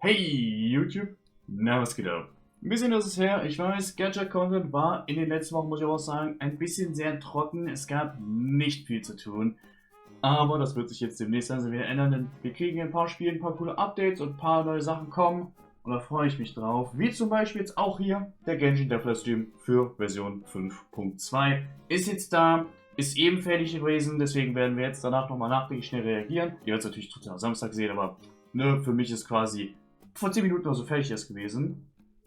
Hey YouTube, na was geht ab? Ein bisschen ist es her, ich weiß, Gadget-Content war in den letzten Wochen, muss ich auch sagen, ein bisschen sehr trocken, es gab nicht viel zu tun. Aber das wird sich jetzt demnächst also wieder ändern, denn wir kriegen ein paar Spiele, ein paar coole Updates und ein paar neue Sachen kommen. Und da freue ich mich drauf. Wie zum Beispiel jetzt auch hier der Genshin Impact Livestream für Version 5.2 ist jetzt da, ist eben fertig gewesen, deswegen werden wir jetzt danach nochmal nachträglich schnell reagieren. Ihr werdet es natürlich trotzdem am Samstag sehen, aber ne, für mich ist quasi vor 10 Minuten oder so fertig erst gewesen.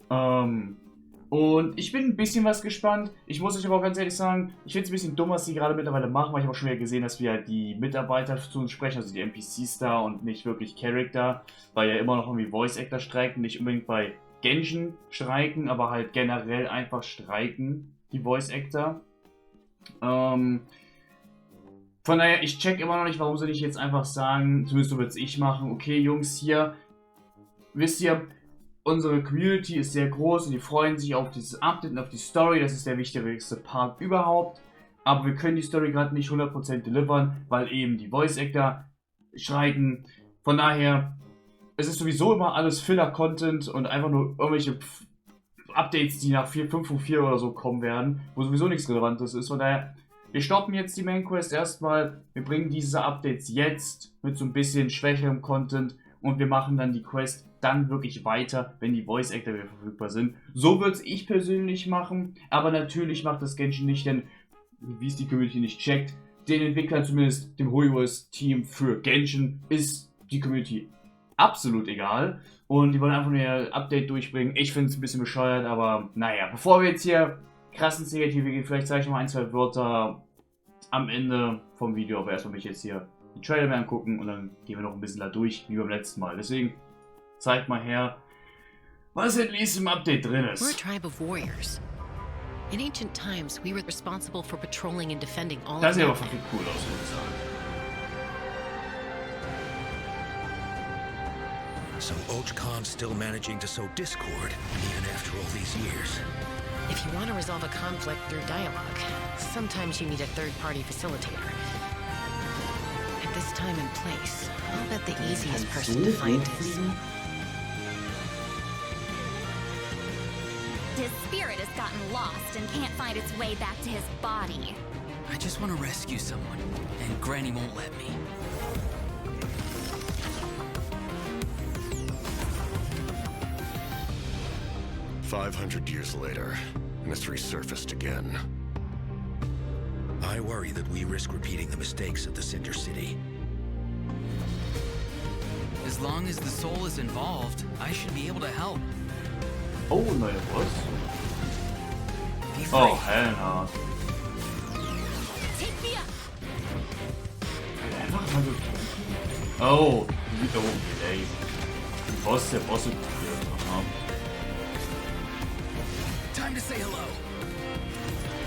Und ich bin ein bisschen was gespannt. Ich muss euch aber auch ganz ehrlich sagen, ich finde es ein bisschen dumm, was die gerade mittlerweile machen, weil ich habe auch schon wieder gesehen, dass wir halt die Mitarbeiter zu uns sprechen, also die NPCs da und nicht wirklich Charakter, weil ja immer noch irgendwie Voice Actor streiken, nicht unbedingt bei Genshin streiken, aber halt generell einfach streiken, die Voice Actor. Von daher, ich check immer noch nicht, warum sie nicht jetzt einfach sagen, zumindest so würde es ich machen, okay Jungs, hier, wisst ihr, unsere Community ist sehr groß und die freuen sich auf dieses Update und auf die Story. Das ist der wichtigste Part überhaupt. Aber wir können die Story gerade nicht 100% delivern, weil eben die Voice Actor streiken. Von daher, es ist sowieso immer alles Filler-Content und einfach nur irgendwelche Updates, die nach 5.4 oder so kommen werden, wo sowieso nichts Relevantes ist. Von daher, wir stoppen jetzt die Main Quest erstmal. Wir bringen diese Updates jetzt mit so ein bisschen schwächerem Content und wir machen dann die Quest dann wirklich weiter, wenn die Voice Actor wieder verfügbar sind. So würde es ich persönlich machen, aber natürlich macht das Genshin nicht, denn wie es die Community nicht checkt, den Entwicklern, zumindest dem HolyWars-Team für Genshin, ist die Community absolut egal und die wollen einfach nur ihr Update durchbringen. Ich finde es ein bisschen bescheuert, aber naja, bevor wir jetzt hier krass ins Negative gehen, vielleicht sage ich noch ein, zwei Wörter am Ende vom Video, aber erstmal mich jetzt hier die Trailer mehr angucken und dann gehen wir noch ein bisschen da durch, wie beim letzten Mal. Deswegen zeigt mal her, was at least im Update drin ist. We're a tribe of warriors. In ancient times, we were responsible for patrolling and defending all Das of sieht aber Northland. verdammt cool aus, würde ich sagen. So Khan's still managing to sow discord, even after all these years. If you want to resolve a conflict through dialogue, sometimes you need a third-party facilitator. At this time and place, I'll bet the easiest person to find is... His spirit has gotten lost and can't find its way back to his body. I just want to rescue someone, and Granny won't let me. "500 years later, and it's resurfaced again. I worry that we risk repeating the mistakes of the Cinder City. As long as the soul is involved, I should be able to help. Oh, neue Boss. Be free. Oh, Helena. Take me up. Einfach mal so. Oh, wie oben geht, ey. Die Boss der Bosse kopiert haben. Time to say hello.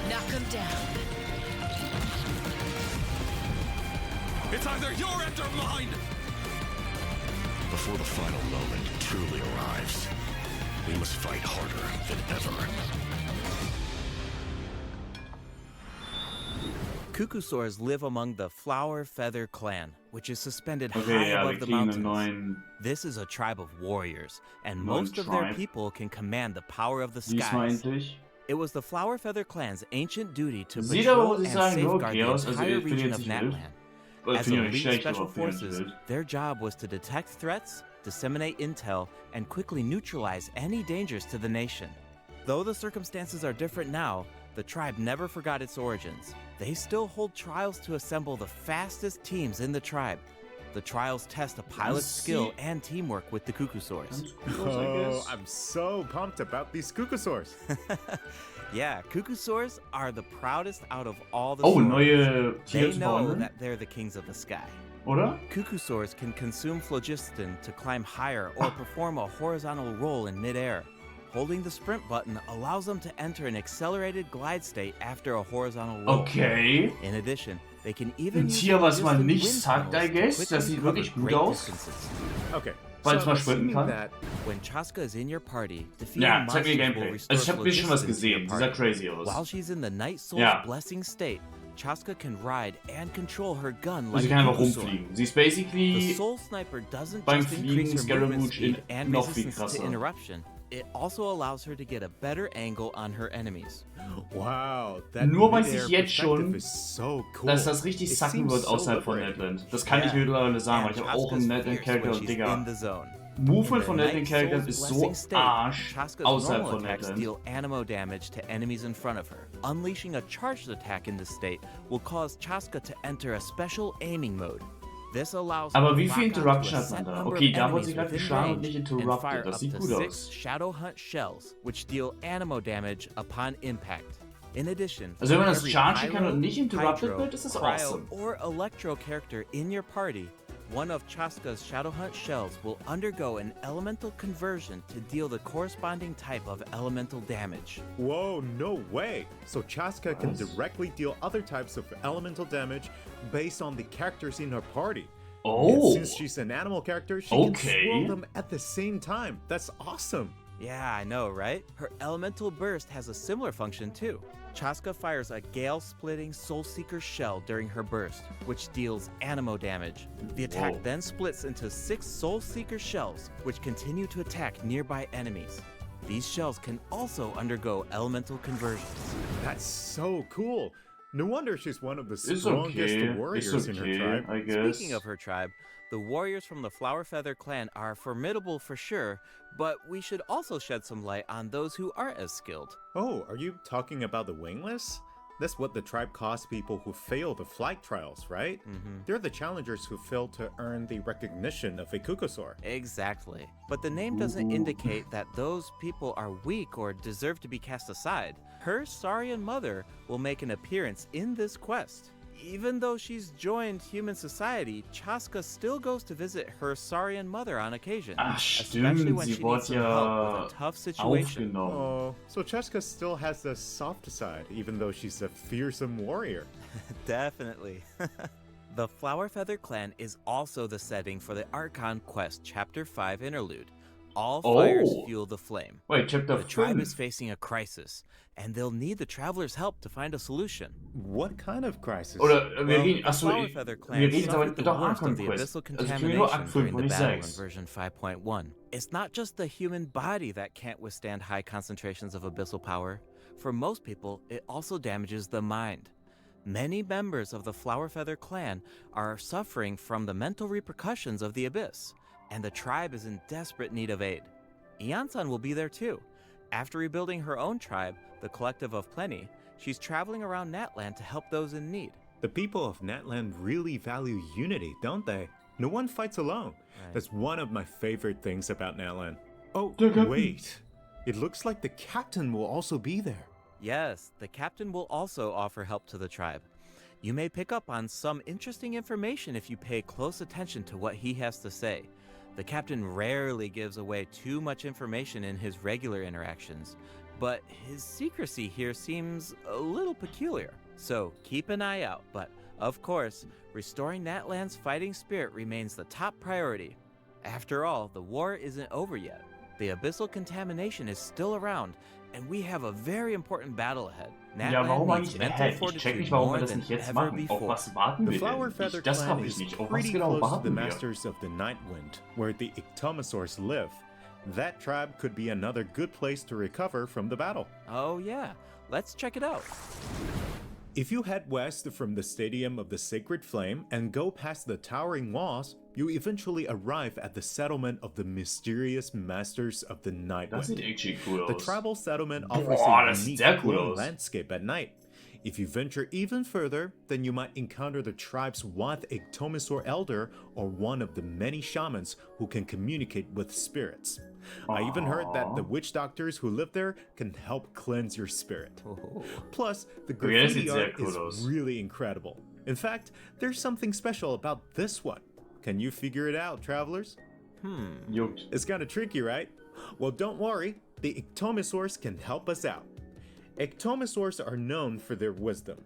Knock him down. It's either your end or mine! Before the final moment truly arrives, we must fight harder than ever. Cuckosaurs live among the Flower Feather clan, which is suspended Okay, high ja, wir above the kriegen einen mountains. neuen. This is a tribe of warriors, and Neuen most of their Tribe. people can command the power of the Diesmal skies. endlich. It was the Flower Feather clan's ancient duty to Sieht aber, patrol muss and ich sagen, nur safeguard okay the aus. Also, entire ich bin region jetzt of nicht wild. Natland. Oder As finde ich auch elite nicht schlecht, special aber finde ich nicht forces, wild. their job was to detect threats, disseminate intel, and quickly neutralize any dangers to the nation. Though the circumstances are different now, the tribe never forgot its origins. They still hold trials to assemble the fastest teams in the tribe. The trials test a pilot's skill and teamwork with the Cuckosaurs. Ganz cool aus, I Oh, guess. I'm so pumped about these Cuckosaurs. Yeah, Cuckosaurs are the proudest out of all the Oh, saurs. neue Tiere They zu know verwandeln, that they're the kings of the sky. oder? Cuckosaurs can consume phlogiston to climb higher or perform a horizontal roll in midair. Holding the sprint button allows them to enter an accelerated glide state after a horizontal roll. Okay. In addition, they can even Ein use Tier, was man resistant nicht wind sagt, I tunnels to guess. quickly Das sieht cover wirklich gut great aus. distances. Okay. Falls so man sprinten assuming kann. that When Chaska is in your party, defeating Ja, zeig mir monsters will Gameplay. restore Also ich habe mir schon was phlogiston to your gesehen. Die sah party. crazy aus. While she's in the Night Soul's Ja. blessing state, Chaska can ride and control her gun Also like sie a kann einfach Kukusor. rumfliegen. Sie ist The basically Soul Sniper doesn't beim just increase Fliegen her movement Scaramouche in speed and noch viel resistance to krasser. interruption, it also allows her to get a better angle on her enemies. Wow, that Nur weiß mid-air ich jetzt schon, perspective is so cool. dass das richtig It sacken seems wird so außerhalb von liberating. Netland. Das kann ich mittlerweile sagen, weil And ich habe auch einen Chaska's Netland-Charakter fierce und when she's Digga. in the zone. Movement In von the Night Netland-Charakteren Soul's ist so Blessing State, Arsch Chaska's außerhalb normal von attacks Netland. deal animo damage to enemies in front of her. Unleashing a charged attack in this state will cause Chaska to enter a special aiming mode. This allows her Aber to wie viel lock onto Interruption a hat man set da? number Okay, of da wurde enemies sie gerade within geschlagen und range nicht and interrupted. fire Das up sieht to gut 6 aus. Shadow Hunt shells, which deal animo damage upon impact. In addition, Also wenn man das every chargen kann pyro, und nicht interrupted hydro, wird, ist das cryo, awesome. or electro character in your party, one of Chaska's Shadow Hunt shells will undergo an elemental conversion to deal the corresponding type of elemental damage. Whoa, no way! So Chaska can Was? directly deal other types of elemental damage based on the characters in her party. Oh. And since she's an animal character, she can Okay. swirl them at the same time. That's awesome! Yeah, I know, right? Her elemental burst has a similar function too. Chaska fires a gale-splitting Soulseeker shell during her burst, which deals animo damage. The attack Whoa. then splits into 6 Soulseeker shells, which continue to attack nearby enemies. These shells can also undergo elemental conversions. That's so cool! No wonder she's one of the Ist strongest okay. warriors Ist in her okay, tribe. I guess. Speaking of her tribe, the warriors from the Flower Feather clan are formidable for sure, but we should also shed some light on those who aren't as skilled. Oh, are you talking about the wingless? That's what the tribe calls people who fail the flight trials, right? They're the challengers who fail to earn the recognition of a Kukusor. Exactly. But the name doesn't indicate that those people are weak or deserve to be cast aside. Her Saurian mother will make an appearance in this quest. Even though she's joined human society, Chaska still goes to visit her Saurian mother on occasion, Ach especially stimmt, when sie she needs wurde some help ja with a tough situation. aufgenommen. Oh, so Chaska still has a soft side, even though she's a fearsome warrior. Definitely. The Flower Feather clan is also the setting for the Archon Quest Chapter 5 interlude. All fires Oh. fuel the flame. Wait, Chapter The tribe 5. is facing a crisis, and they'll need the traveler's help to find a solution. What kind of crisis? Oder wir Well, reden, the achso, Flower Feather clan wir reden jetzt aber suffered the doch worst Archon of the Quest. abyssal Also ich will nur contamination Akt 5 during und the nicht battle in 6. version 5.1. It's not just the human body that can't withstand high concentrations of abyssal power. For most people, it also damages the mind. Many members of the Flower Feather clan are suffering from the mental repercussions of the abyss, and the tribe is in desperate need of aid. Iansan will be there too. After rebuilding her own tribe, the Collective of Plenty, she's traveling around Natland to help those in need. The people of Natland really value unity, don't they? No one fights alone. Right. That's one of my favorite things about Natland. Oh, Der Captain. wait. It looks like the captain will also be there. Yes, the captain will also offer help to the tribe. You may pick up on some interesting information if you pay close attention to what he has to say. The captain rarely gives away too much information in his regular interactions, but his secrecy here seems a little peculiar. So keep an eye out, but of course, restoring Natland's fighting spirit remains the top priority. After all, the war isn't over yet. The abyssal contamination is still around, and we have a very important battle ahead. Ja, warum Natland needs eigentlich mental ahead? Ich check fortitude nicht, warum more wir das than nicht jetzt ever machen. Auf before. was warten The wir Flower denn? Feather Das clan hab ich is nicht. Auf was pretty genau close to the warten wir? Masters of the Nightwind, where the Ictomosaurs live. That tribe could be another good place to recover from the battle. Oh yeah, let's check it out. If you head west from the Stadium of the Sacred Flame and go past the towering walls, you eventually arrive at the settlement of the mysterious Masters of the Das sieht Nightwind. actually cool The aus. tribal settlement offers Boah, a das sieht unique sehr cool glowing aus. landscape at night. If you venture even further, then you might encounter the tribe's Wath Ictomosaur Elder or one of the many shamans who can communicate with spirits. I even heard that the witch doctors who live there can help cleanse your spirit. Plus, the Okay, das graffiti sieht sehr art cool is aus. really incredible. In fact, there's something special about this one. Can you figure it out, travelers? Juckt. It's kinda tricky, right? Well, don't worry, the Ictomosaurs can help us out. Ictomosaurs are known for their wisdom.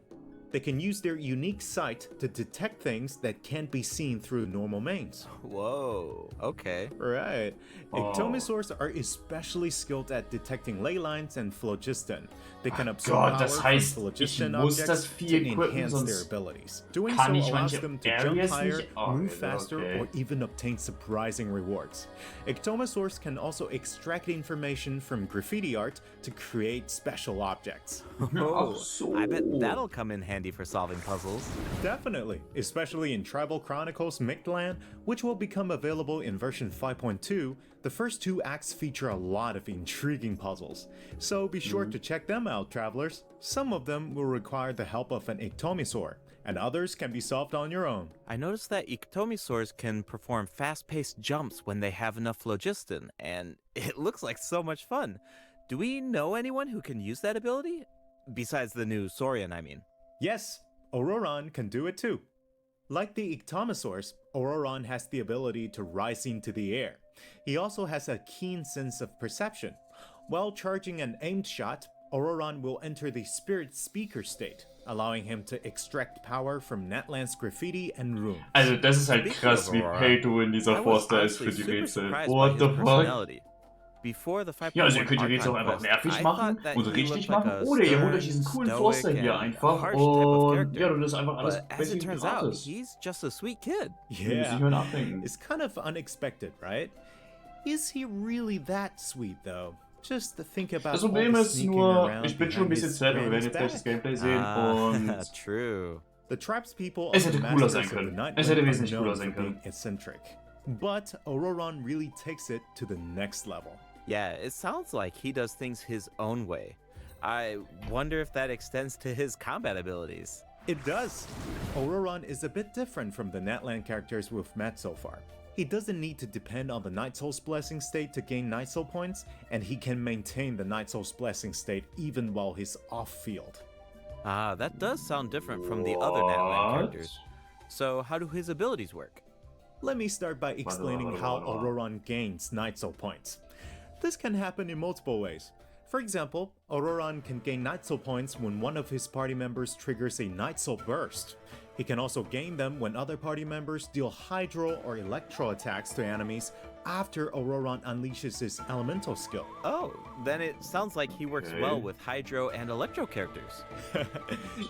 They can use their unique sight to detect things that can't be seen through normal mains. Whoa, okay. Right. Ectomisaurs are especially skilled at detecting ley lines and phlogiston. They can absorb Gott, das power heißt, from ich phlogiston muss das objects Vieh to equippen, enhance their sonst abilities. Doing kann so ich allows manche them to jump Areas higher, nicht... move faster, okay. or even obtain surprising rewards. Ectomisaurs can also extract information from graffiti art to create special objects. Oh, so. I bet that'll come in handy for solving puzzles. Definitely, especially in Tribal Chronicles Mictlan, which will become available in version 5.2. The first 2 acts feature a lot of intriguing puzzles, so be sure to check them out, travelers. Some of them will require the help of an Ectomisaur, and others can be solved on your own. I noticed that Ectomisaurs can perform fast-paced jumps when they have enough phlogiston, and it looks like so much fun. Do we know anyone who can use that ability? Besides the new Saurian, I mean. Yes, Auroron can do it too. Like the Ectomisaurs, Auroron has the ability to rise into the air. He also has a keen sense of perception. While charging an aimed shot, Auroron will enter the Spirit Speaker state, allowing him to extract power from Natlands Graffiti and runes. Also das ist halt Speaking krass, of wie Aurora, Pay-to-Win dieser I was Forster ist honestly für die super Rätsel. surprised by What his the fuck? personality. Before the 5.1 Ja, also ihr könnt die Rätsel auch Archon einfach quest, nervig I machen thought that und he richtig looked like machen. a Oder ihr holt euch stern, diesen coolen stoic, Forster hier and einfach harsh type of und character. ja, du das einfach alles But as besser it wie turns out, gratis. he's just a sweet kid. Yeah, hören abhängen. it's kind of unexpected, right? Is he really that sweet though? Just think about Das all Problem the ist sneaking nur, around ich bin schon ein behind bisschen his sad, wir werden granny's jetzt gleich das back. Gameplay sehen und True. The tribespeople Es of hätte the cooler Masters sein of the können. Night Es hätte Wind are wesentlich cooler known sein for being können. eccentric. But Auroron really takes it to the next level. Yeah, it sounds like he does things his own way. I wonder if that extends to his combat abilities. It does. Auroron is a bit different from the Natlan characters we've met so far. He doesn't need to depend on the Night Soul's Blessing state to gain Night Soul points, and he can maintain the Night Soul's Blessing state even while he's off-field. Ah, that does sound different from the other Natlan characters. So how do his abilities work? Let me start by explaining how Auroron gains Night Soul points. This can happen in multiple ways. For example, Auroron can gain Night Soul points when one of his party members triggers a Night Soul burst. He can also gain them when other party members deal Hydro or Electro attacks to enemies after Auroron unleashes his Elemental skill. Oh, then it sounds like he works Okay. well with Hydro and Electro characters.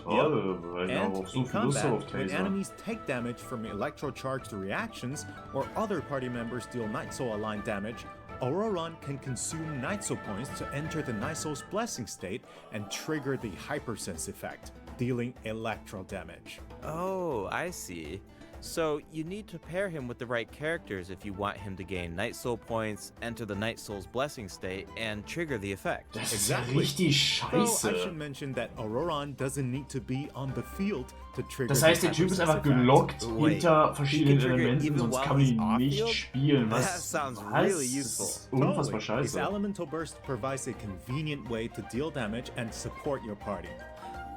Oh, weil ich And habe auch so in viel Lust combat, auf when Taser. enemies take damage from electro-charged reactions, or other party members deal Night Soul aligned damage, Auroron can consume Night Soul points to enter the Night Soul's Blessing state and trigger the Hypersense effect, dealing electro damage. Oh, I see. So you need to pair him with the right characters if you want him to gain Night Soul points, enter the Night Soul's Blessing state, and trigger the effect. Das ist ja Exactly. richtig Though I should scheiße. mention that Auroron doesn't need to be on the field to trigger Das the heißt, der Typ ist Hypersense einfach effect. gelockt Wait, hinter he verschiedenen can trigger Elementen, even sonst while kann man he's ihn nicht off-field? spielen. That Was? sounds Was? really Das useful. ist unfassbar Totally. His scheiße. Elemental Burst provides a convenient way to deal damage and support your party.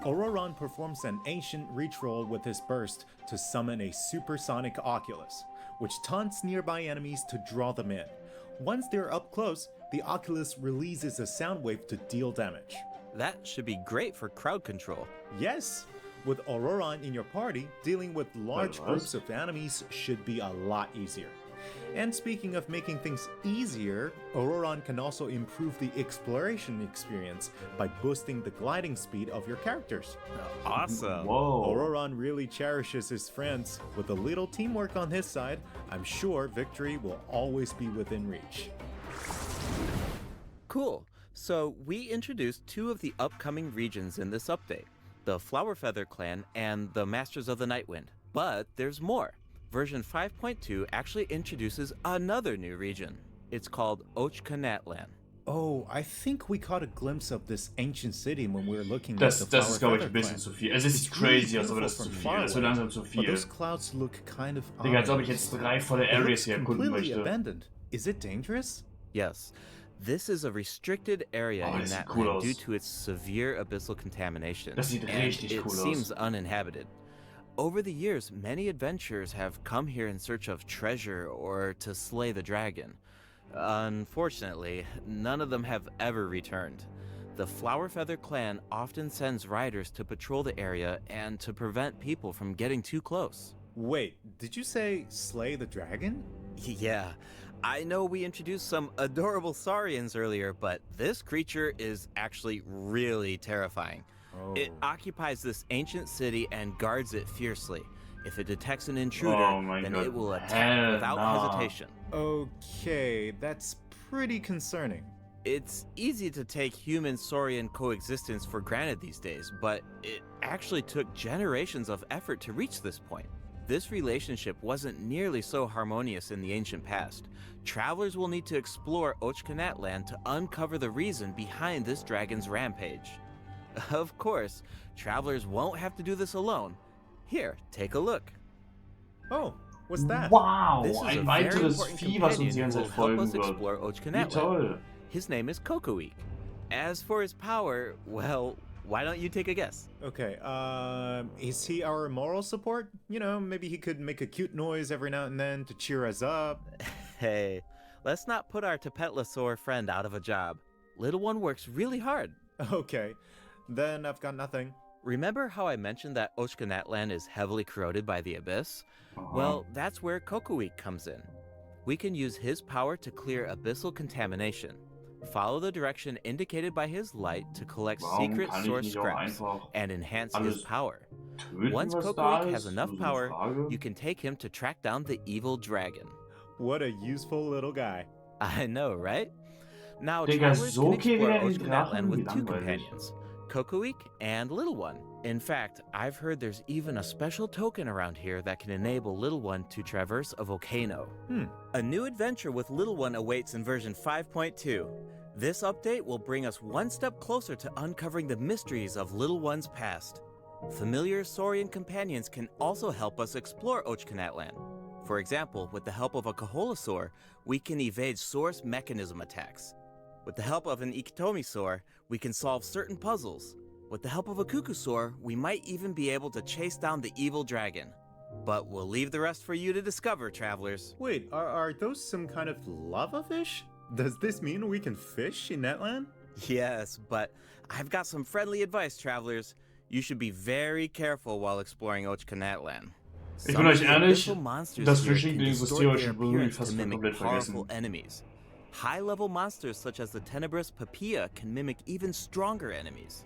Auroron performs an ancient reach roll with his burst to summon a supersonic Oculus, which taunts nearby enemies to draw them in. Once they're up close, the Oculus releases a sound wave to deal damage. That should be great for crowd control. Yes, with Auroron in your party, dealing with large Wait, what? groups of enemies should be a lot easier. And speaking of making things easier, Auroron can also improve the exploration experience by boosting the gliding speed of your characters. Awesome. Wow. Auroron really cherishes his friends. With a little teamwork on his side, I'm sure victory will always be within reach. Cool. So we introduced 2 of the upcoming regions in this update, the Flowerfeather clan and the Masters of the Nightwind. But there's more. Version 5.2 actually introduces another new region. It's called Ochkanatlan. Oh, I think we caught a glimpse of this ancient city when we were looking Das at the ist, glaube ich, Flowerfeather ein bisschen clan. zu viel. Es ist It's really crazy, als ob beautiful das zu from viel far ist. Es wird away, langsam zu But viel. those clouds look kind of Digga, als ob ich ominous. jetzt 3 volle It Areas looks hier erkunden completely möchte. abandoned. Is it dangerous? Yes, this is a restricted area Oh, in das sieht that cool land aus. due to its severe abyssal contamination. Das sieht and richtig it cool aus. seems uninhabited. Over the years, many adventurers have come here in search of treasure or to slay the dragon. Unfortunately, none of them have ever returned. The Flower Feather clan often sends riders to patrol the area and to prevent people from getting too close. Wait, did you say slay the dragon? Yeah, I know we introduced some adorable saurians earlier, but this creature is actually really terrifying. Oh. It occupies this ancient city and guards it fiercely. If it detects an intruder, then it will attack without hesitation. Okay, that's pretty concerning. It's easy to take human-saurian coexistence for granted these days, but it actually took generations of effort to reach this point. This relationship wasn't nearly so harmonious in the ancient past. Travelers will need to explore Ochkanat land to uncover the reason behind this dragon's rampage. Of course, travelers won't have to do this alone. Here, take a look. Oh, what's that? Wow, This is a ein very weiteres important Vieh, was uns die companion ganze who Zeit will help folgen us wird. explore Wie Ochkanat land. toll. His name is Kokoweek. As for his power, well, why don't you take a guess? Okay, is he our moral support? You know, maybe he could make a cute noise every now and then to cheer us up. Hey, let's not put our Tapetlosaur friend out of a job. Little one works really hard. Okay, then I've got nothing. Remember how I mentioned that Ochkanat land is heavily corroded by the abyss? Well, that's where Kokoweek comes in. We can use his power to clear abyssal contamination. Follow the direction indicated by his light to collect secret kann ich source nicht auch scraps einfach and enhance his alles power. töten, Once was da Kokoweek has ist? enough Also die power, Frage. you can take him to track down the evil dragon. What a useful little guy. I know, right? Now, Digga, travelers so can explore gegen den Ochkanat land Drachen? with Wie two langweilig. companions, Kokoweek and Little One. In fact, I've heard there's even a special token around here that can enable Little One to traverse a volcano. A new adventure with Little One awaits in version 5.2. This update will bring us one step closer to uncovering the mysteries of Little One's past. Familiar saurian companions can also help us explore Ochkanat land. For example, with the help of a Kaholasaur, we can evade source mechanism attacks. With the help of an Iktomisaur, we can solve certain puzzles. With the help of a Kukusaur, we might even be able to chase down the evil dragon. But we'll leave the rest for you to discover, travelers. Wait, are those some kind of lava fish? Does this mean we can fish in that land? Yes, but I've got some friendly advice, travelers. You should be very careful while exploring Ochkanat land. Ich bin euch ehrlich, Abyssal monsters das here Fishing can Ding distort existiert their schon irgendwie appearance fast to mimic komplett powerful vergessen. enemies. High-level monsters such as the Tenebrous Papilla can mimic even stronger enemies.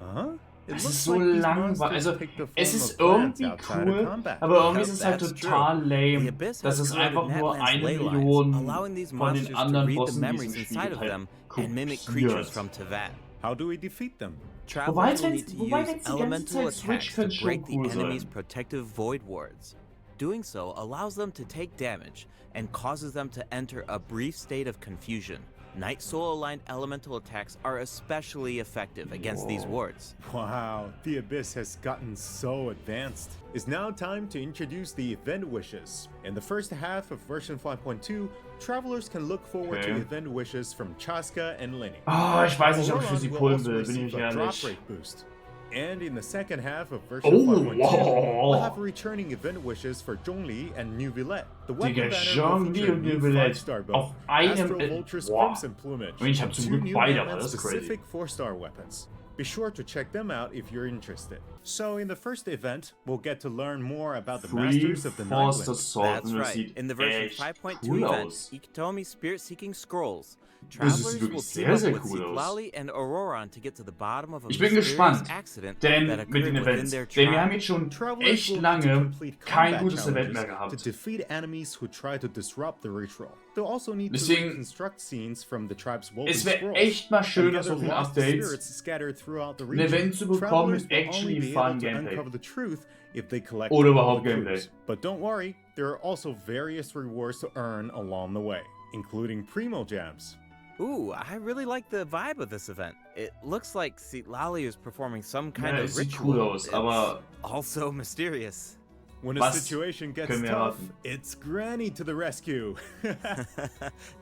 Es ist so langweilig. Also, es ist irgendwie cool, aber irgendwie ist es halt That's total true. The lame, Abyss dass has es corroded einfach nur Natlan's eine ley lines, Million allowing these von monsters den to anderen read the Bossen, die memories es im inside Spiel of halt them and mimic creatures kopiert. from Tevat. How do we defeat them? Travelers will need to wobei use wenn's die ganze elemental Zeit switch, attacks to könnte schon break the cool enemy's sein. protective void wards. Doing so allows them to take damage and causes them to enter a brief state of confusion. Night Soul aligned elemental attacks are especially effective against these wards. Wow, the Abyss has gotten so advanced. It's now time to introduce the event wishes. In the first half of version 5.2, travelers can look forward to event wishes from Chaska and Lenny. Ah, ich weiß nicht, ob ich für Auron sie will pullen also will, bin receive ich a drop ehrlich. rate boost. And in the second half of version Oh, 5.2, wow. we'll have returning event wishes for Zhongli and New Villette. The weapon Digga, banner will Zhongli feature a und new New Villette 5-star bow, auf einem... Astro Vulture's Boah. Crimson Plumage, Und ich hab zum two Glück new beide, aber Ant-Man das ist crazy. specific 4-star weapons. Be sure to check them out if you're interested. So in the first event, we'll get to learn more about the Free Masters of the Forster Nightwind. Sword, That's und das right. sieht In the version echt 5.2 cool event, aus. Ikitomi Spirit Seeking Scrolls, Das ist travelers wirklich will sehr, team up sehr with cool aus. Siglali and Auroron to get to the bottom of a Ich bin mysterious gespannt, accident denn that mit occurred den within Events, their denn wir haben tribe. jetzt schon Travelers echt will need to lange complete kein combat gutes Event challenges mehr to gehabt. defeat enemies who try to disrupt the ritual. They'll also need to Deswegen, reconstruct scenes from the tribe's woven es wäre scrolls echt mal schön, and dass gather auf den lost Updates spirits scattered throughout the ein region. Event zu bekommen Travelers mit will only actually be fun able to Gameplay. uncover the truth if they collect Oder all überhaupt the Gameplay. clues. But don't worry, there are also various rewards to earn along the way, including Primo Jams. Ooh, I really like the vibe of this event. It looks like Sitlali is performing some kind Ja, of es sieht ritual. cool aus, aber It's also mysterious. When a Was situation gets können wir tough, erwarten? it's Granny to the rescue.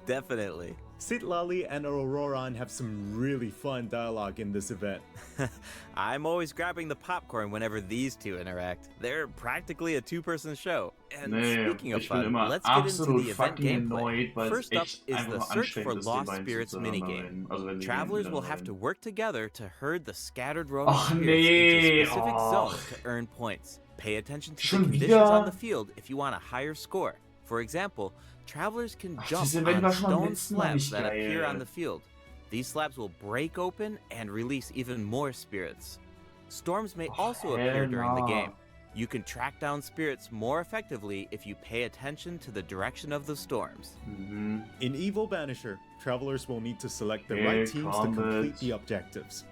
Definitely. Sieht and Auroran have some really fun dialogue in this event. I'm always grabbing the popcorn whenever these two interact. They're practically a two-person show. And Nee, speaking of ich bin fun, immer let's get into absolut the event fucking gameplay. annoyed, weil es First up echt is einfach the nur Search for anstrengend ist, die Lost beiden Spirits zusammen minigame. reden. Also wenn sie Travelers will have to work together to herd the scattered roaming Och, spirits nee, into specific och. zones to earn points. Pay attention to the Schon conditions wieder? on the field if you want a higher score. For example, travelers can jump das Event on war schon beim stone letzten Mal slabs nicht that appear geil. on the field. These slabs will break open and release even more spirits. Storms may also appear during the game. You can track down spirits more effectively if you pay attention to the direction of the storms. Mhm. In Evil Banisher, travelers will need to select the Okay, right teams to complete combat. the objectives.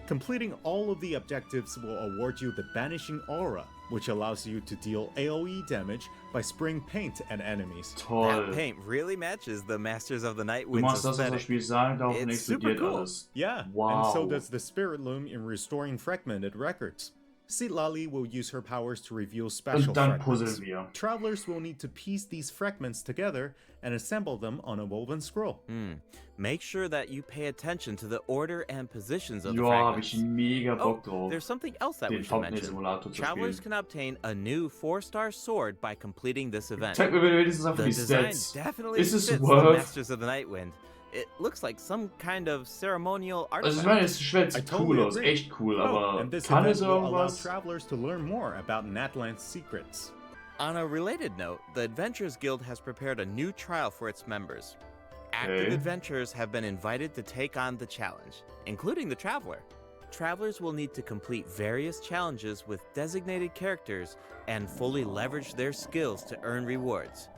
Completing all of the objectives will award you the Banishing Aura, which allows you to deal AoE damage by spraying paint at enemies. Toll. That paint really matches the Masters of the Night Du Wind's machst das, was das aesthetic. Spiel sagt, daraufhin It's super explodiert cool. alles. Yeah, Wow. and so does the Spirit Loom in restoring fragmented records. Sieht will use her powers to reveal special Und dann fragments. puzzeln wir. Travelers will need to piece these fragments together and assemble them on a woven scroll. Make sure that you pay attention to the order and positions of the Ja, hab fragments. ich mega Oh, Bock drauf. there's something else that we Den should mention. Thumbnail-Simulator zu Travelers spielen. can obtain a new 4-star sword by completing this event. Zeig mir bitte wenigstens einfach The die design Stats. definitely Ist es fits the worth? Masters of the Night Wind. It looks like some kind of ceremonial Also ich artifact. meine, es schwätzt I cool totally aus, agree. echt cool, Oh, aber and this kann event es will allow irgendwas? travelers to learn more about Natland's secrets. On a related note, the Adventurers Guild has prepared a new trial for its members. Active Okay. adventurers have been invited to take on the challenge, including the Traveler. Travelers will need to complete various challenges with designated characters and fully leverage their skills to earn rewards.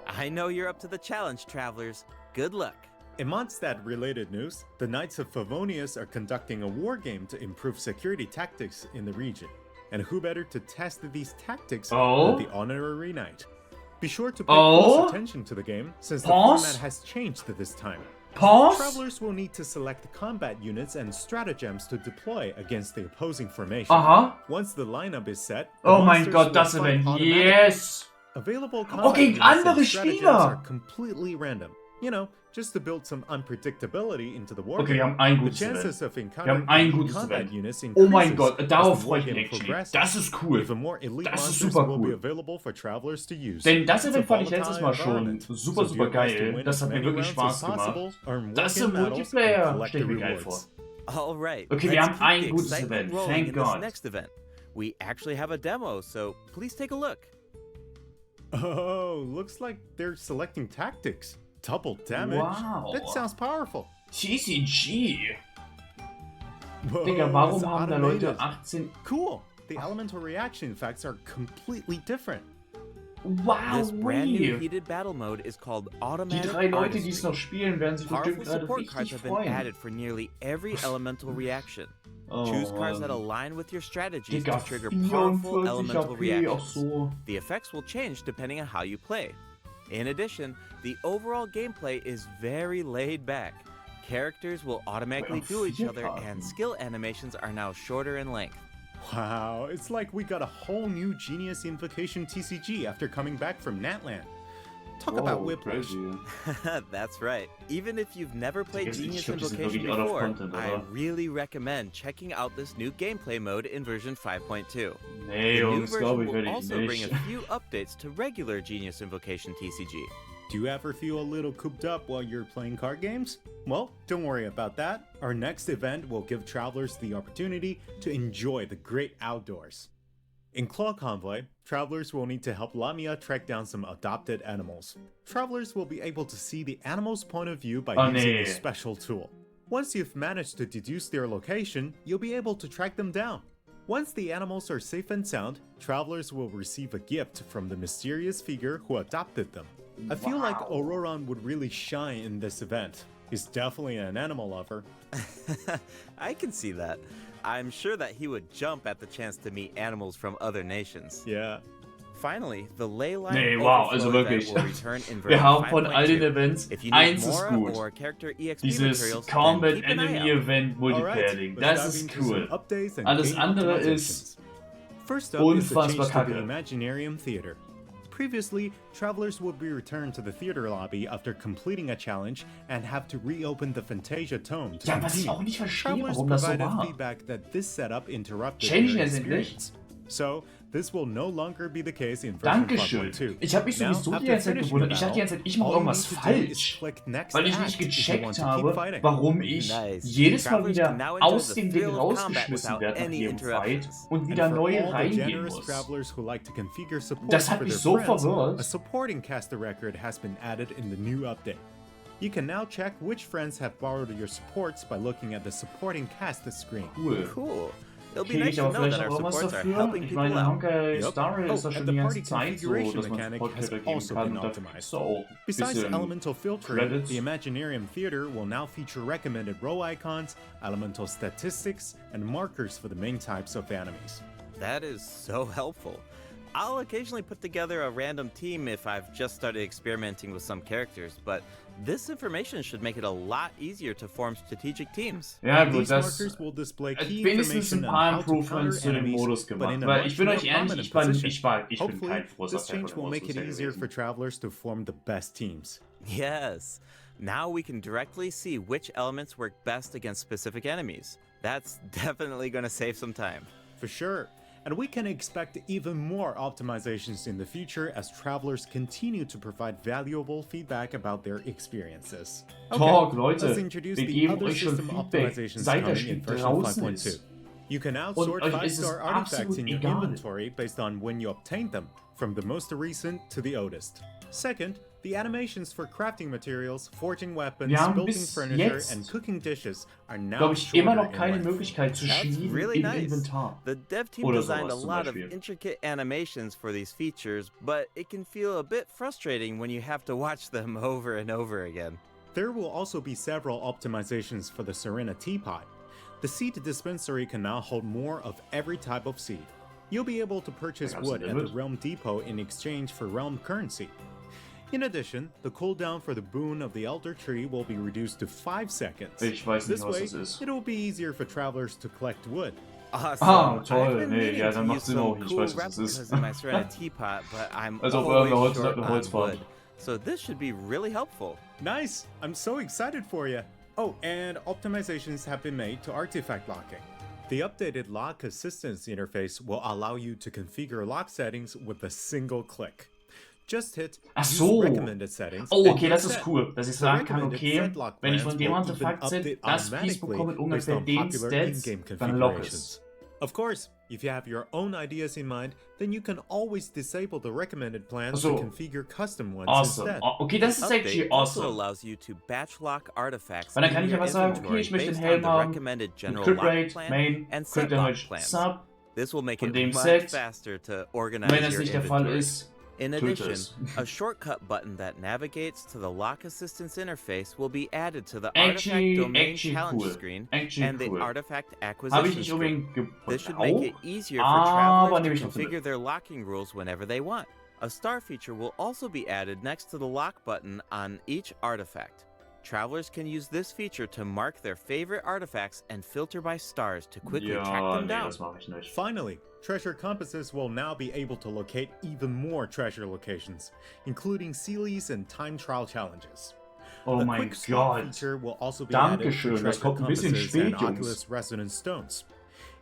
I know you're up to the challenge, Travelers. Good luck. In Mondstadt-related news, the Knights of Favonius are conducting a war game to improve security tactics in the region. And who better to test these tactics Oh? than the Honorary Knight? Be sure to pay Oh? close attention to the game, since the Pause? format has changed this time. Pause? Travelers will need to select combat units and stratagems to deploy against the opposing formation. Aha. Once the lineup is set, the Oh mein monsters Gott, will das fight Event. automatically. Yes. Available combat gegen units and andere stratagems Spieler. are completely random. You know, just to build some unpredictability into the war Okay, wir game. haben ein The gutes chances Event. of Wir encountering haben ein enemy gutes combat Event. units Oh mein increases Gott, as darauf the freue war ich mich game actually. progresses. Das ist cool. Even more elite Das ist monsters super will be cool. available for travelers to use. Denn das It's a Event fand ich letztes volatile Mal schon environment, super, so do super your best to geil. win Das as hat mir many wirklich rounds Spaß as possible, gemacht. earn Das war im game medals, Multiplayer and collect stelle ich the mir geil vor. rewards. All right. Okay, wir let's haben keep ein the gutes excitement Event. rolling Thank in this God. next event. We actually have a demo, so please take a look. Oh, looks like they're selecting tactics. Double damage. Wow. That sounds powerful. TCG. Whoa, Digga, warum it's haben da automated. Leute 18... Cool. The elemental reaction effects are completely different. Wow, This brand new heated battle mode is called Die Automatic 3 Leute, die Artistry. es noch spielen, werden sich Powerful bestimmt gerade support cards richtig have been freuen. added for nearly every elemental reaction. Oh, Choose cards that Mann. align with your strategies Digga, to trigger powerful 44 elemental AP, ach reactions. so. The effects will change depending on how you play. In addition, the overall gameplay is very laid back. Characters will automatically Wait, duel each other, Karten. and skill animations are now shorter in length. Wow, it's like we got a whole new Genius Invocation TCG after coming back from Natland. Talk about Wow, whiplash. crazy. That's right. Even if you've never played Ich Genius glaub, die sind Invocation wirklich out of before, content, I oder? really recommend checking out this new gameplay mode in version 5.2. Nee, The new Jungs, glaube version ich, will werde ich also bring nicht. a few updates to regular Genius Invocation TCG. Do you ever feel a little cooped up while you're playing card games? Well, don't worry about that. Our next event will give travelers the opportunity to enjoy the great outdoors. In Claw Convoy, travelers will need to help Lamia track down some adopted animals. Travelers will be able to see the animal's point of view by using nee. a special tool. Once you've managed to deduce their location, you'll be able to track them down. Once the animals are safe and sound, travelers will receive a gift from the mysterious figure who adopted them. I feel like Auroran would really shine in this event. He's definitely an animal lover. I can see that. I'm sure that he would jump at the chance to meet animals from other nations. Yeah. Finally, the ley line Nee, wow, also overflow event wirklich. will return in Wir version haben von all den 5.2. Events, If you need eins ist more gut. or character EXP Dieses materials, then Combat keep an eye Enemy out. Event Multiplayer-Ding. Das let's ist dive into cool. some updates and Alles game andere optimizations. ist First up is the change Unfassbar to kacke. the Imaginarium Theater. Previously, travelers would be returned to the theater lobby after completing a challenge and have to reopen the Fantasia Tome to Ja, was ich continue. auch nicht verstehe, Travelers warum das so provided war. feedback that this setup interrupted Change their es endlich. experience. So, this will no longer be the case in version Dankeschön. 5.2. Ich habe mich Now, sowieso die after ganze Zeit finishing gewundert. the Ich dachte die ganze Zeit, ich mache all you irgendwas need to do is falsch. click next Weil ich act nicht if you want gecheckt to keep habe, fighting. warum ich Nice. jedes Mal Travelers wieder can now enjoy aus the dem Ding thrill of combat rausgeschmissen without werde nach any jedem Fight interruptions. und And wieder for neu all the reingehen generous muss. travelers who like to configure support Das hat for mich their so friends, verwirrt. a supporting caster record has been added in the new update. You can now check which friends have borrowed your supports by looking at the supporting cast screen. Cool. Cool. It'll be Kriege nice ich to aber know vielleicht that auch our irgendwas supports are dafür? helping Ich people meine, out. Honkai Yep. Star Rail ist das and schon the die party ganze Zeit so, configuration dass man mechanic Support has geben also kann. been Und da optimized. kriegst du auch ein Besides bisschen elemental filtering, Credits. the Imaginarium Theater will now feature recommended row icons, elemental statistics, and markers for the main types of enemies. That is so helpful. I'll occasionally put together a random team if I've just started experimenting with some characters, but this information should make it a lot easier to form strategic teams. Ja gut, These das markers will display key wenigstens ein information on paar how to counter Improvements zu dem enemies, Modus but gemacht. in a Weil much ich bin more euch ehrlich, prominent ich bin position. kein Hopefully, großer this Fan change von will dem make Modus it bisher easier gewesen. for travelers to form the best teams. Yes. Now we can directly see which elements work best against specific enemies. That's definitely going to save some time. For sure. And we can expect even more optimizations in the future as travelers continue to provide valuable feedback about their experiences. Talk, Leute. Let's introduce Wir the geben other euch schon system Feedback, optimizations seit das coming in Spiel version draußen 5.2. ist. You can now Und sort euch ist es 5-star artifacts absolut in your egal. inventory based on when you obtained them, from the most recent to the oldest. Second, the animations for crafting materials, forging weapons, Wir haben building bis furniture, jetzt, and cooking dishes are now glaube ich, immer shorter noch in keine length. Möglichkeit zu That's schmieden really im nice. Inventar. The dev team Oder designed a sowas zum lot of Beispiel. intricate animations for these features, but it can feel a bit frustrating when you have to watch them over and over again. There will also be several optimizations for the Serena Teapot. The seed dispensary can now hold more of every type of seed. You'll be able to purchase That's wood a at the limit. Realm Depot in exchange for Realm currency. In addition, the cooldown for the boon of the Elder Tree will be reduced to 5 seconds. Ich weiß nicht, This was way, das ist. it will be easier for travelers to collect wood. Awesome. Ah, toll. I've been Nee, meaning ja, to dann macht use Sinn some auch. Ich cool weiß, was das ist. replicas in my Serena teapot, but I'm Also auf always irgendeiner short Holz- on Holzfarm. wood. So this should be really helpful. Nice! I'm so excited for you! Oh, and optimizations have been made to artifact locking. The updated lock assistance interface will allow you to configure lock settings with a single click. Just hit Ach Use so. Recommended Settings. Oh, and okay, you're das ist set. cool, dass ich The sagen kann, recommended okay, set lock wenn ich plans von dem will Artefakt even sind, update das Piece automatically bekommt based ungefähr on den popular Stats, in-game dann lock es. configurations. Of course, if you have your own ideas in mind, then you can always disable the recommended plans So. to configure custom ones Awesome. instead. Oh, okay, das ist actually Update also awesome. allows you to batch lock artifacts Weil dann in kann ich your einfach sagen, okay, inventory ich möchte den based Helm on the haben, recommended mit general Crit lock Rate, plan Main, and Crit set lock Damage, plans. Sub. This will make Von it dem much Set. faster to organize Wenn das your nicht der Fall inventory. ist, In töte addition, es. a shortcut button that navigates to the lock assistance interface will be added to the Actually- artifact domain actually challenge cool. screen Actually and the cool. artifact Habe ich acquisition nicht screen. unbedingt This should make it gebraucht, easier for aber travelers nehme to ich trotzdem configure mit. their locking rules whenever they want. A star feature will also be added next to the lock button on each artifact. Travelers can use this feature to mark their favorite artifacts and filter by stars to quickly track Ja, them nee, down. das mache ich nicht. Finally, treasure compasses will now be able to locate even more treasure locations, including Sealies and time trial challenges. Oh A mein quick swap Gott. feature will also be added Dankeschön, for das treasure kommt ein bisschen compasses spät, and Jungs. Oculus Resonance Stones.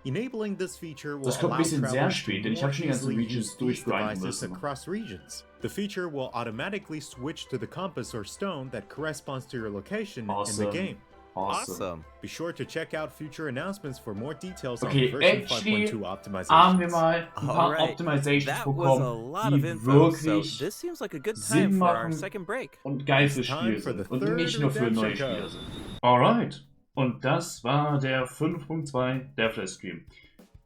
Enabling this feature will Das kommt ein allow bisschen sehr travelers spät, to denn ich more habe schon die ganzen easily Regions use these durchgrinden devices müssen. across regions. The feature will automatically switch to the compass or stone that corresponds to your location Awesome. in the game. Awesome. Be sure to check out future announcements for more details on Okay, version actually 5.2 optimizations. haben wir mal ein paar Alright, Optimizations that was a bekommen, lot of die info, so wirklich this seems like a good Sinn time for our machen second break. und geil fürs Time Spiel for the sind und third nicht nur für neue redemption Spieler code. sind. Alright, und das war der 5.2 DEV Livestream.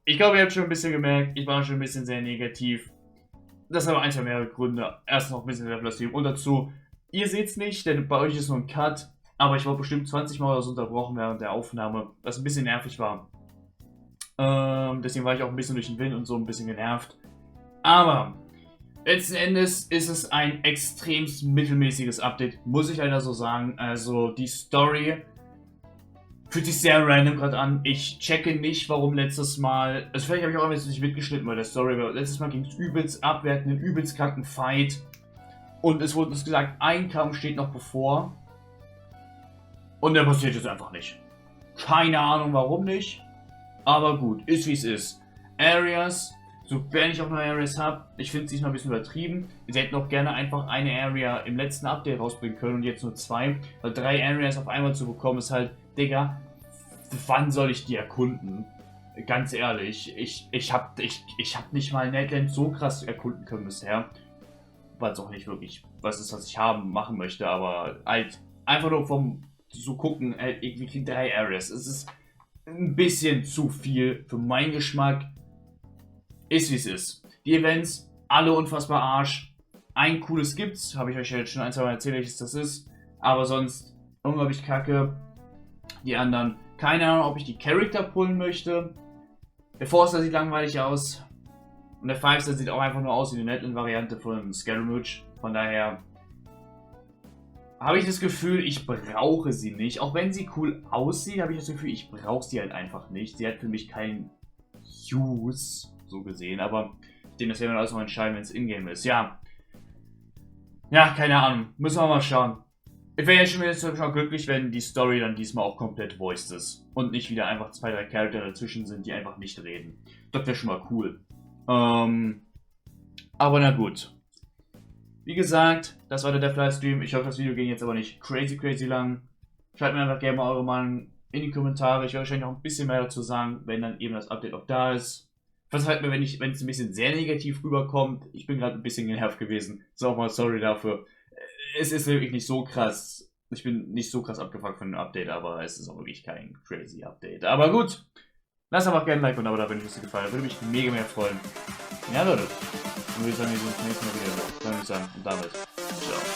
Ich glaube, ihr habt schon ein bisschen gemerkt, ich war schon ein bisschen sehr negativ. Das hat aber ein, zwei mehrere Gründe. Erst noch ein bisschen DEV Livestream und dazu, ihr seht es nicht, denn bei euch ist nur ein Cut, aber ich war bestimmt 20 Mal oder so unterbrochen während der Aufnahme, was ein bisschen nervig war. Deswegen war ich auch ein bisschen durch den Wind und so ein bisschen genervt. Aber letzten Endes ist es ein extremst mittelmäßiges Update, muss ich leider so sagen. Also die Story Fühlt sich sehr random gerade an. Ich checke nicht, warum letztes Mal... Also vielleicht habe ich auch ein bisschen nicht mitgeschnitten bei der Story, aber letztes Mal ging es übelst abwertend, einen übelst kranken Fight. Und es wurde uns gesagt, ein Kampf steht noch bevor. Und der passiert jetzt einfach nicht. Keine Ahnung, warum nicht. Aber gut, ist wie es ist. Areas, sofern ich auch noch Areas habe, ich finde es diesmal ein bisschen übertrieben. Sie hätten auch gerne einfach eine Area im letzten Update rausbringen können und jetzt nur 2. Weil 3 Areas auf einmal zu bekommen ist halt, Digga, wann soll ich die erkunden? Ganz ehrlich, ich hab nicht mal Netland so krass erkunden können bisher. Weil es auch nicht wirklich was ist, was ich machen möchte, aber halt einfach nur vom so gucken, wir kriegen 3 Areas. Es ist ein bisschen zu viel für meinen Geschmack. Ist wie es ist. Die Events, alle unfassbar Arsch. Ein cooles gibt's, habe ich euch ja jetzt schon ein, zwei Mal erzählt, welches das ist. Aber sonst unglaublich kacke. Die anderen, keine Ahnung, ob ich die Charakter pullen möchte. Der Forster sieht langweilig aus. Und der Five-Star sieht auch einfach nur aus wie die Netland-Variante von Scaramouche. Von daher habe ich das Gefühl, ich brauche sie nicht. Auch wenn sie cool aussieht, habe ich das Gefühl, ich brauche sie halt einfach nicht. Sie hat für mich keinen Use, so gesehen. Aber das werden wir alles noch entscheiden, wenn es Ingame ist. Ja. Ja, keine Ahnung. Müssen wir mal schauen. Ich wäre jetzt schon glücklich, wenn die Story dann diesmal auch komplett voiced ist. Und nicht wieder einfach 2, 3 Charakter dazwischen sind, die einfach nicht reden. Das wäre schon mal cool. Aber na gut. Wie gesagt, das war der DEV Livestream. Ich hoffe, das Video ging jetzt aber nicht crazy lang. Schreibt mir einfach gerne mal eure Meinung in die Kommentare. Ich werde wahrscheinlich noch ein bisschen mehr dazu sagen, wenn dann eben das Update auch da ist. Verzeiht mir, wenn es ein bisschen sehr negativ rüberkommt. Ich bin gerade ein bisschen genervt gewesen. So, auch mal sorry dafür. Es ist wirklich nicht so krass. Ich bin nicht so krass abgefuckt von dem Update, aber es ist auch wirklich kein crazy Update. Aber gut. Lasst einfach gerne ein Like und ein Abo da, wenn euch das gefallen hat. Würde mich mega mehr freuen. Ja, Leute. Dann würde ich sagen, wir sehen uns nächstes Mal wieder. Dann würde ich sagen, und damit, ciao.